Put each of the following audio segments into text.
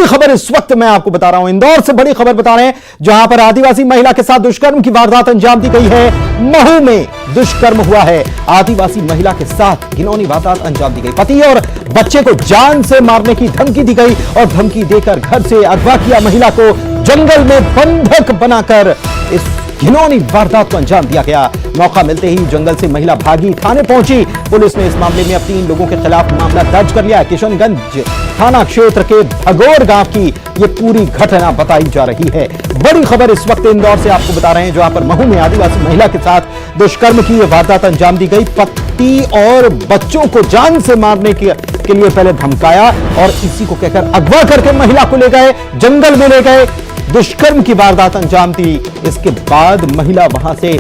खबर इस वक्त मैं आपको बता रहा हूं, इंदौर से बड़ी खबर बता रहे हैं, जहां पर आदिवासी महिला के साथ दुष्कर्म की वारदात अंजाम दी गई है। महू में दुष्कर्म हुआ है, आदिवासी महिला के साथ घिनौनी वारदात अंजाम दी गई। पति और बच्चे को जान से मारने की धमकी दी गई और धमकी देकर घर से अगवा किया। महिला को जंगल में बंधक बनाकर इस घिनौनी वारदात को अंजाम दिया गया। मौका मिलते ही जंगल से महिला भागी, थाने पहुंची। पुलिस ने इस मामले में अब 3 लोगों के खिलाफ मामला दर्ज कर लिया है। किशनगंज थाना क्षेत्र के भगोर गांव की ये पूरी घटना बताई जा रही है। बड़ी खबर इस वक्त इंदौर से आपको बता रहे हैं, जहां पर महू में आदिवासी महिला के साथ दुष्कर्म की ये वारदात अंजाम दी गई। पति और बच्चों को जान से मारने के लिए पहले धमकाया और इसी को कहकर अगवा करके महिला को ले गए, जंगल में ले गए, दुष्कर्म की वारदात अंजाम दी। इसके बाद महिला वहां से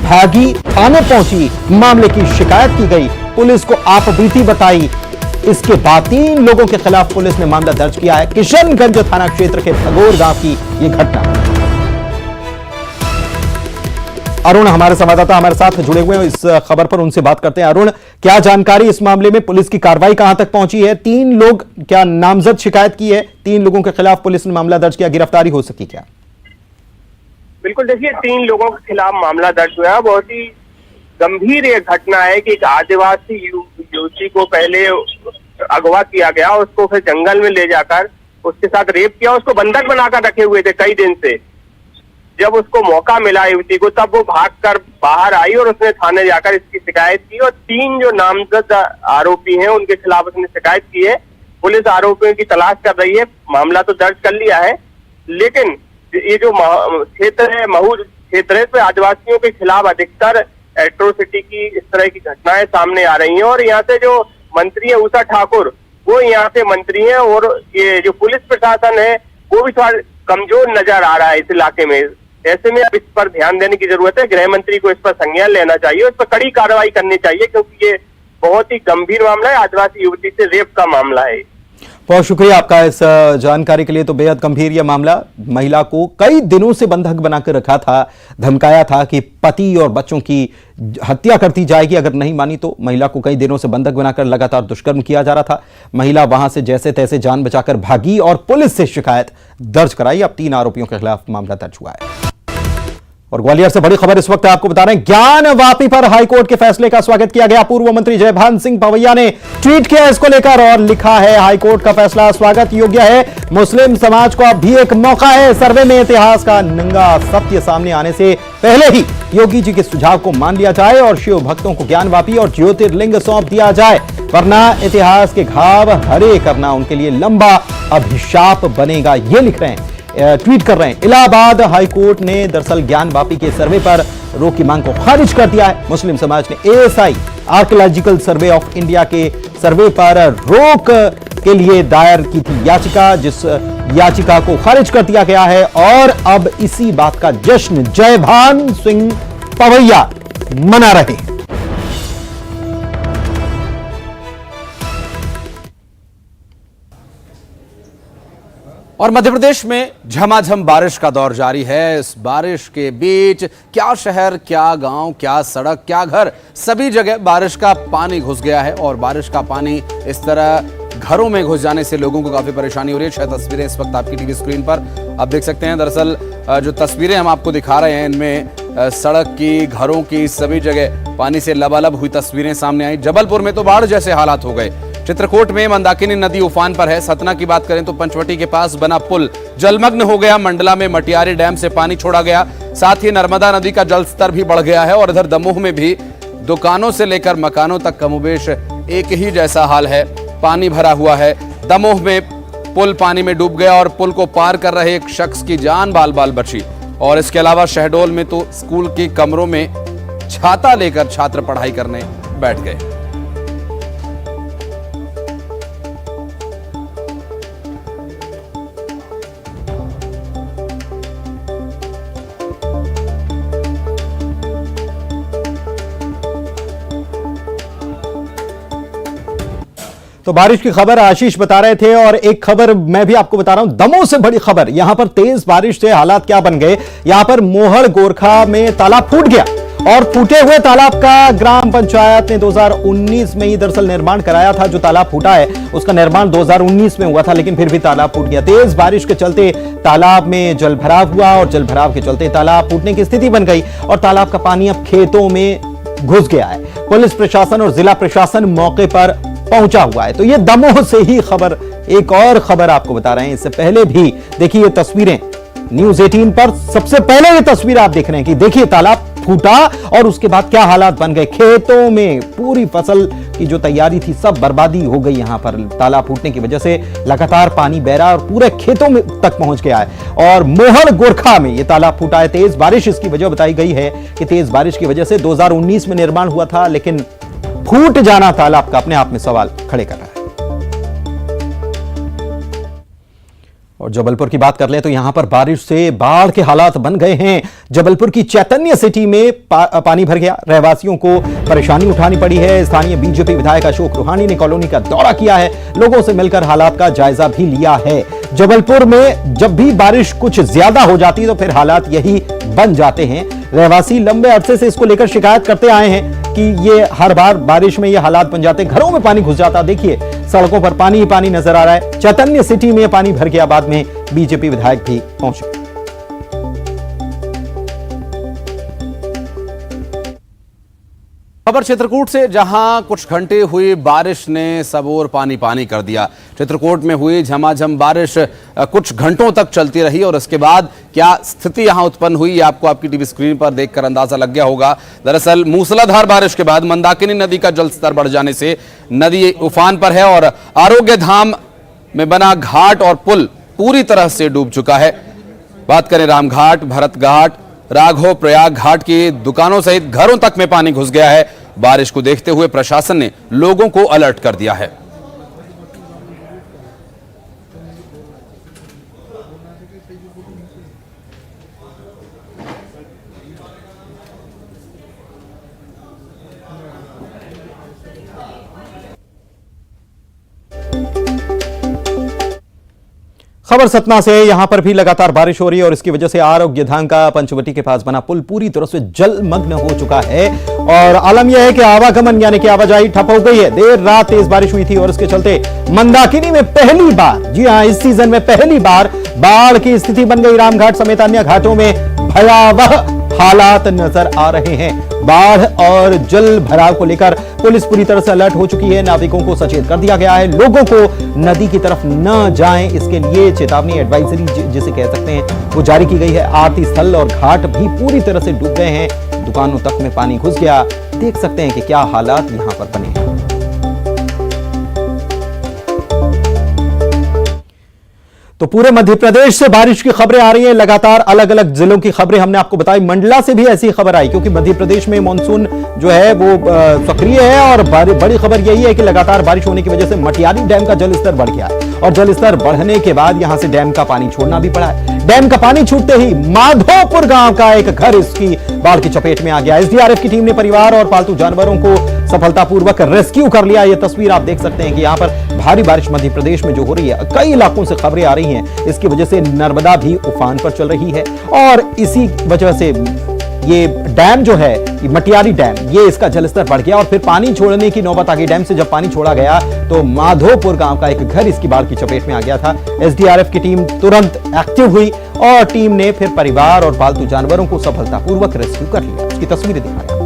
भागी, थाने पहुंची, मामले की शिकायत की गई, पुलिस को आपबीती बताई। इसके बाद 3 लोगों के खिलाफ पुलिस ने मामला दर्ज किया है। किशनगंज थाना क्षेत्र के भगोर गांव की यह घटना। अरुण हमारे संवाददाता हमारे साथ जुड़े हुए हैं, इस खबर पर उनसे बात करते हैं। अरुण, क्या जानकारी इस मामले में, पुलिस की कार्रवाई कहां तक पहुंची है? 3 लोग क्या नामजद शिकायत की है? 3 लोगों के खिलाफ पुलिस ने मामला दर्ज किया, गिरफ्तारी हो सकी क्या? बिल्कुल, देखिए 3 लोगों के खिलाफ मामला दर्ज हुआ है। बहुत ही गंभीर ये घटना है कि एक आदिवासी युवती को पहले अगवा किया गया, उसको फिर जंगल में ले जाकर उसके साथ रेप किया, उसको बंधक बनाकर रखे हुए थे कई दिन से। जब उसको मौका मिला युवती को, तब वो भागकर बाहर आई और उसने थाने जाकर इसकी शिकायत की और 3 जो नामजद आरोपी हैं उनके खिलाफ उसने शिकायत की है। पुलिस आरोपियों की तलाश कर रही है, मामला तो दर्ज कर लिया है, लेकिन ये जो क्षेत्र है, महू क्षेत्र है, तो आदिवासियों के खिलाफ अधिकतर एट्रोसिटी की इस तरह की घटनाएं सामने आ रही हैं। और यहाँ से जो मंत्री है उषा ठाकुर, वो यहाँ से मंत्री हैं और ये जो पुलिस प्रशासन है वो भी थोड़ा कमजोर नजर आ रहा है इस इलाके में। ऐसे में अब इस पर ध्यान देने की जरूरत है। गृह मंत्री को इस पर संज्ञान लेना चाहिए, इस पर कड़ी कार्रवाई करनी चाहिए, क्योंकि ये बहुत ही गंभीर मामला है। आदिवासी युवती से रेप का मामला है। बहुत शुक्रिया आपका इस जानकारी के लिए। तो बेहद गंभीर यह मामला, महिला को कई दिनों से बंधक बनाकर रखा था, धमकाया था कि पति और बच्चों की हत्या कर दी जाएगी अगर नहीं मानी तो। महिला को कई दिनों से बंधक बनाकर लगातार दुष्कर्म किया जा रहा था। महिला वहां से जैसे तैसे जान बचाकर भागी और पुलिस से शिकायत दर्ज कराई। अब 3 आरोपियों के खिलाफ मामला दर्ज हुआ है। और ग्वालियर से बड़ी खबर इस वक्त आपको बता रहे हैं, ज्ञान वापी पर हाईकोर्ट के फैसले का स्वागत किया गया। पूर्व मंत्री जयभान सिंह पवैया ने ट्वीट किया इसको लेकर और लिखा है, हाईकोर्ट का फैसला स्वागत योग्य है। मुस्लिम समाज को अब भी एक मौका है। सर्वे में इतिहास का नंगा सत्य सामने आने से पहले ही योगी जी के सुझाव को मान लिया जाए और शिव भक्तों को ज्ञान वापी और ज्योतिर्लिंग सौंप दिया जाए, वरना इतिहास के घाव हरे करना उनके लिए लंबा अभिशाप बनेगा। ये लिख रहे हैं, ट्वीट कर रहे हैं। इलाहाबाद हाईकोर्ट ने दरअसल ज्ञान वापी के सर्वे पर रोक की मांग को खारिज कर दिया है। मुस्लिम समाज ने ASI archaeological survey of India के सर्वे पर रोक के लिए दायर की थी याचिका, जिस याचिका को खारिज कर दिया गया है और अब इसी बात का जश्न जयभान सिंह पवैया मना रहे हैं। और मध्य प्रदेश में झमाझम बारिश का दौर जारी है। इस बारिश के बीच क्या शहर, क्या गांव, क्या सड़क, क्या घर, सभी जगह बारिश का पानी घुस गया है। और बारिश का पानी इस तरह घरों में घुस जाने से लोगों को काफी परेशानी हो रही है। शायद तस्वीरें इस वक्त आपकी टीवी स्क्रीन पर आप देख सकते हैं। दरअसल जो तस्वीरें हम आपको दिखा रहे हैं, इनमें सड़क की, घरों की, सभी जगह पानी से लबालब हुई तस्वीरें सामने आई। जबलपुर में तो बाढ़ जैसे हालात हो गए। चित्रकूट में मंदाकिनी नदी उफान पर है। सतना की बात करें तो पंचवटी के पास बना पुल जलमग्न हो गया। मंडला में मटियारी डैम से पानी छोड़ा गया। साथ ही नर्मदा नदी का जलस्तर भी बढ़ गया है। और इधर दमोह में भी दुकानों से लेकर मकानों तक कमोबेश एक ही जैसा हाल है, पानी भरा हुआ है। दमोह में पुल पानी में डूब गया और पुल को पार कर रहे एक शख्स की जान बाल बाल बची। और इसके अलावा शहडोल में तो स्कूल के कमरों में छाता लेकर छात्र पढ़ाई करने बैठ गए। तो बारिश की खबर आशीष बता रहे थे और एक खबर मैं भी आपको बता रहा हूं, दमोह से बड़ी खबर। यहां पर तेज बारिश से हालात क्या बन गए। यहां पर मोहड़ गोरखा में तालाब फूट गया। और फूटे हुए तालाब का ग्राम पंचायत ने 2019 में ही दरअसल निर्माण कराया था। जो तालाब फूटा है उसका निर्माण 2019 में हुआ था, लेकिन फिर भी तालाब फूट गया। तेज बारिश के चलते तालाब में जलभराव हुआ और जलभराव के चलते तालाब फूटने की स्थिति बन गई और तालाब का पानी अब खेतों में घुस गया है। पुलिस प्रशासन और जिला प्रशासन मौके पर पहुंचा हुआ है। तो ये दमोह से ही खबर, एक और खबर आपको बता रहे हैं। इससे पहले भी देखिए ये तस्वीरें न्यूज 18 पर सबसे पहले ये तस्वीर आप देख रहे हैं कि देखिए तालाब फूटा और उसके बाद क्या हालात बन गए। खेतों में पूरी फसल की जो तैयारी थी सब बर्बादी हो गई। यहां पर तालाब फूटने की वजह से लगातार पानी बह रहा है और पूरे खेतों में तक पहुंच गया है। और मोहर गोरखा में यह तालाब फूटा है। तेज बारिश इसकी वजह बताई गई है कि तेज बारिश की वजह से 2019 में निर्माण हुआ था, लेकिन फूट जाना तालाब का अपने आप में सवाल खड़े कर रहा है। और जबलपुर की बात कर लें तो यहां पर बारिश से बाढ़ के हालात बन गए हैं। जबलपुर की चैतन्य सिटी में पानी भर गया। रहवासियों को परेशानी उठानी पड़ी है। स्थानीय बीजेपी विधायक अशोक रूहानी ने कॉलोनी का दौरा किया है, लोगों से मिलकर हालात का जायजा भी लिया है। जबलपुर में जब भी बारिश कुछ ज्यादा हो जाती है तो फिर हालात यही बन जाते हैं। रहवासी लंबे अरसे से इसको लेकर शिकायत करते आए हैं कि ये हर बार बारिश में ये हालात बन जाते, घरों में पानी घुस जाता। देखिए सड़कों पर पानी ही पानी नजर आ रहा है। चैतन्य सिटी में पानी भर गया, बाद में बीजेपी विधायक भी पहुंचे। खबर चित्रकूट से, जहां कुछ घंटे हुई बारिश ने सब ओर पानी पानी कर दिया। चित्रकूट में हुई झमाझम बारिश कुछ घंटों तक चलती रही और उसके बाद क्या स्थिति यहां उत्पन्न हुई, आपको आपकी टीवी स्क्रीन पर देखकर अंदाजा लग गया होगा। दरअसल मूसलाधार बारिश के बाद मंदाकिनी नदी का जलस्तर बढ़ जाने से नदी उफान पर है और आरोग्य धाम में बना घाट और पुल पूरी तरह से डूब चुका है। बात करें रामघाट, भरत घाट, राघव प्रयाग घाट की दुकानों सहित घरों तक में पानी घुस गया है। बारिश को देखते हुए प्रशासन ने लोगों को अलर्ट कर दिया है। खबर सतना से, यहां पर भी लगातार बारिश हो रही है और इसकी वजह से आरोग्य धाम का पंचवटी के पास बना पुल पूरी तरह से जलमग्न हो चुका है। और आलम यह है कि आवागमन यानी कि आवाजाही ठप हो गई है। देर रात तेज बारिश हुई थी और इसके चलते मंदाकिनी में पहली बार, जी हां इस सीजन में पहली बार बाढ़ की स्थिति बन गई। रामघाट समेत अन्य घाटों में भयावह हालात नजर आ रहे हैं। बाढ़ और जल भराव को लेकर पुलिस पूरी तरह से अलर्ट हो चुकी है। नागरिकों को सचेत कर दिया गया है, लोगों को नदी की तरफ न जाएं, इसके लिए चेतावनी एडवाइजरी जिसे कह सकते हैं वो जारी की गई है। आरती स्थल और घाट भी पूरी तरह से डूब गए हैं। दुकानों तक में पानी घुस गया। देख सकते हैं कि क्या हालात यहां पर बने हैं। तो पूरे मध्य प्रदेश से बारिश की खबरें आ रही हैं। लगातार अलग अलग जिलों की खबरें हमने आपको बताई। मंडला से भी ऐसी खबर आई क्योंकि मध्य प्रदेश में मानसून जो है वो सक्रिय है और बड़ी खबर यही है कि लगातार बारिश होने की वजह से मटियारी डैम का जलस्तर बढ़ गया है और जलस्तर बढ़ने के बाद यहां से डैम का पानी छोड़ना भी पड़ा है। डैम का पानी छूटते ही माधोपुर गांव का एक घर इसकी बाढ़ की चपेट में आ गया। एसडीआरएफ की टीम ने परिवार और पालतू जानवरों को सफलतापूर्वक रेस्क्यू कर लिया। यह तस्वीर आप देख सकते हैं कि यहां पर भारी बारिश मध्य प्रदेश में जो हो रही है, कई इलाकों से खबरें आ रही हैं, इसकी वजह से नर्मदा भी उफान पर चल रही है और इसी वजह से ये डैम जो है, मटियारी डैम, ये इसका जलस्तर बढ़ गया और फिर पानी छोड़ने की नौबत आ गई। डैम से जब पानी छोड़ा गया तो माधोपुर गांव का एक घर इसकी बाढ़ की चपेट में आ गया था। एसडीआरएफ की टीम तुरंत एक्टिव हुई और टीम ने फिर परिवार और पालतू जानवरों को सफलतापूर्वक रेस्क्यू कर लिया। उसकी तस्वीरें दिखाएं आपको।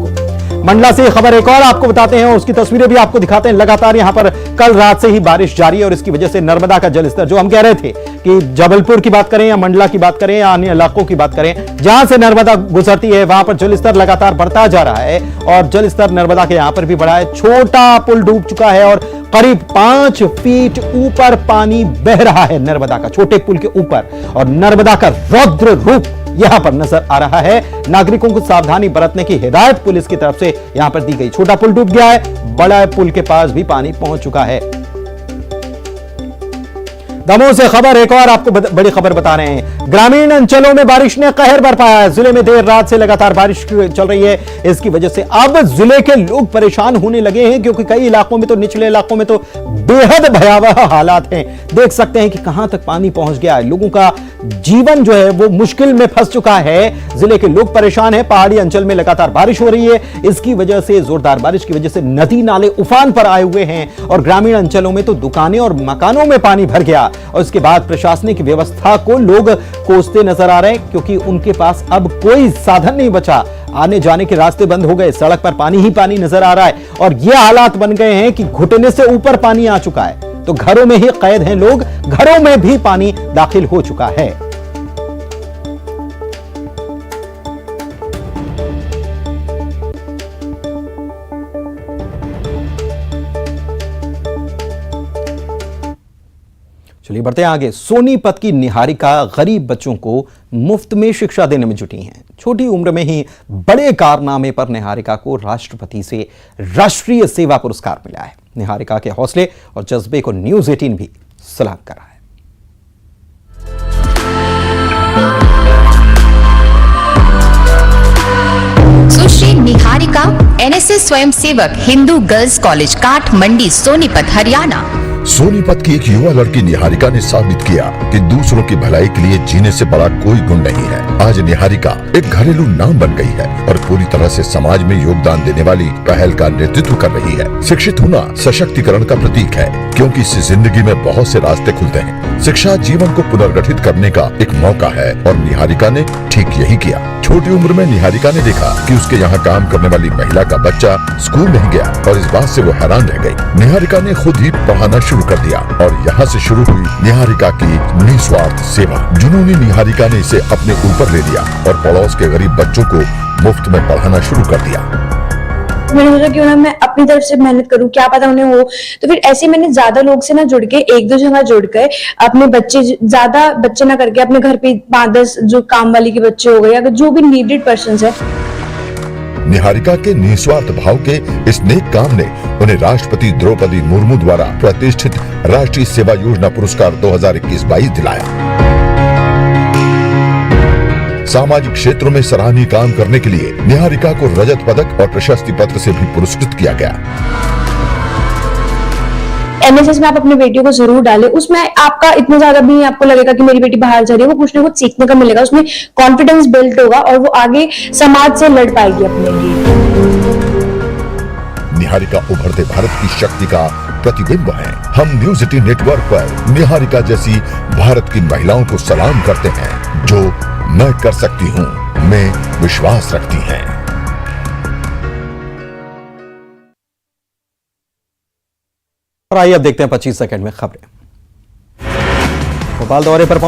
मंडला से खबर एक और आपको बताते हैं और उसकी तस्वीरें भी आपको दिखाते हैं। लगातार यहां पर कल रात से ही बारिश जारी है और इसकी वजह से नर्मदा का जलस्तर, जो हम कह रहे थे कि जबलपुर की बात करें या मंडला की बात करें या अन्य इलाकों की बात करें, जहां से नर्मदा गुजरती है वहां पर जलस्तर लगातार बढ़ता जा रहा है और जलस्तर नर्मदा के यहां पर भी बढ़ा है। छोटा पुल डूब चुका है और करीब 5 फीट ऊपर पानी बह रहा है नर्मदा का, छोटे पुल के ऊपर, और नर्मदा का रौद्र रूप यहां पर नजर आ रहा है। नागरिकों को सावधानी बरतने की हिदायत पुलिस की तरफ से यहां पर दी गई। छोटा पुल डूब गया है, बड़ा पुल के पास भी पानी पहुंच चुका है। दमोह से खबर, एक और आपको बड़ी खबर बता रहे हैं। ग्रामीण अंचलों में बारिश ने कहर बरपाया है। जिले में देर रात से लगातार बारिश चल रही है। इसकी वजह से अब जिले के लोग परेशान होने लगे हैं, क्योंकि कई इलाकों में तो, निचले इलाकों में तो बेहद भयावह हालात हैं। देख सकते हैं कि कहां तक पानी पहुंच गया है। लोगों का जीवन जो है वो मुश्किल में फंस चुका है। जिले के लोग परेशान हैं। पहाड़ी अंचल में लगातार बारिश हो रही है। इसकी वजह से, जोरदार बारिश की वजह से नदी नाले उफान पर आए हुए हैं और ग्रामीण अंचलों में तो दुकानें और मकानों में पानी भर गया। और इसके बाद प्रशासनिक व्यवस्था को लोग कोसते नजर आ रहे हैं, क्योंकि उनके पास अब कोई साधन नहीं बचा। आने जाने के रास्ते बंद हो गए, सड़क पर पानी ही पानी नजर आ रहा है और ये हालात बन गए हैं कि घुटने से ऊपर पानी आ चुका है। तो घरों में ही कैद हैं लोग, घरों में भी पानी दाखिल हो चुका है। चलिए बढ़ते हैं आगे। सोनीपत की निहारिका गरीब बच्चों को मुफ्त में शिक्षा देने में जुटी हैं। छोटी उम्र में ही बड़े कारनामे पर निहारिका को राष्ट्रपति से राष्ट्रीय सेवा पुरस्कार मिला है। निहारिका के हौसले और जज्बे को न्यूज़ 18 भी सलाम कर रहा है। सुश्री निहारिका एनएसएस स्वयंसेवक हिंदू गर्ल्स कॉलेज काठमंडी सोनीपत हरियाणा। सोनीपत की एक युवा लड़की निहारिका ने साबित किया कि दूसरों की भलाई के लिए जीने से बड़ा कोई गुण नहीं है। आज निहारिका एक घरेलू नाम बन गई है और पूरी तरह से समाज में योगदान देने वाली पहल का नेतृत्व कर रही है। शिक्षित होना सशक्तिकरण का प्रतीक है, क्योंकि इससे जिंदगी में बहुत से रास्ते खुलते हैं। शिक्षा जीवन को पुनर्गठित करने का एक मौका है और निहारिका ने ठीक यही किया। छोटी उम्र में निहारिका ने देखा कि उसके यहाँ काम करने वाली महिला का बच्चा स्कूल नहीं गया और इस बात से वो हैरान रह गई। निहारिका ने खुद ही पढ़ाना शुरू कर दिया और यहाँ से शुरू हुई निहारिका की निस्वार्थ सेवा। जुनूनी निहारिका ने इसे अपने ऊपर ले लिया और पड़ोस के गरीब बच्चों को मुफ्त में पढ़ाना शुरू कर दिया। मैंने सोचा क्यों ना मैं अपनी तरफ से मेहनत करूं, क्या पता उन्हें हो। तो फिर ऐसे मैंने ज्यादा लोग से ना जुड़ के, एक दो जगह जुड़ कर अपने बच्चे, ज्यादा बच्चे ना करके अपने घर पे 5-10 जो काम वाली के बच्चे हो गए, अगर जो भी नीडेड पर्सन है। निहारिका के निस्वार्थ भाव के इस नेक काम ने उन्हें राष्ट्रपति द्रौपदी मुर्मू द्वारा प्रतिष्ठित राष्ट्रीय सेवा योजना पुरस्कार 2021-22 दिलाया। सामाजिक क्षेत्रों में सराहनीय काम करने के लिए निहारिका को रजत पदक और प्रशस्ति पत्र से भी पुरस्कृत किया गया। एनएसएस में आप अपनी बेटियों को जरूर डालें। उसमें आपका इतना ज्यादा भी आपको लगेगा कि मेरी बेटी बाहर जा रही है, वो कुछ ना कुछ सीखने का मिलेगा, उसमें कॉन्फिडेंस बिल्ड होगा और वो आगे समाज से लड़ पाएगी अपने लिए। निहारिका उभरते भारत की शक्ति का प्रतिबिंब है। हम न्यूज़ 18 नेटवर्क पर निहारिका जैसी भारत की महिलाओं को सलाम करते हैं, जो मैं कर सकती हूँ में विश्वास रखती हैं। और आइए अब देखते हैं 25 सेकंड में खबरें। भोपाल दौरे पर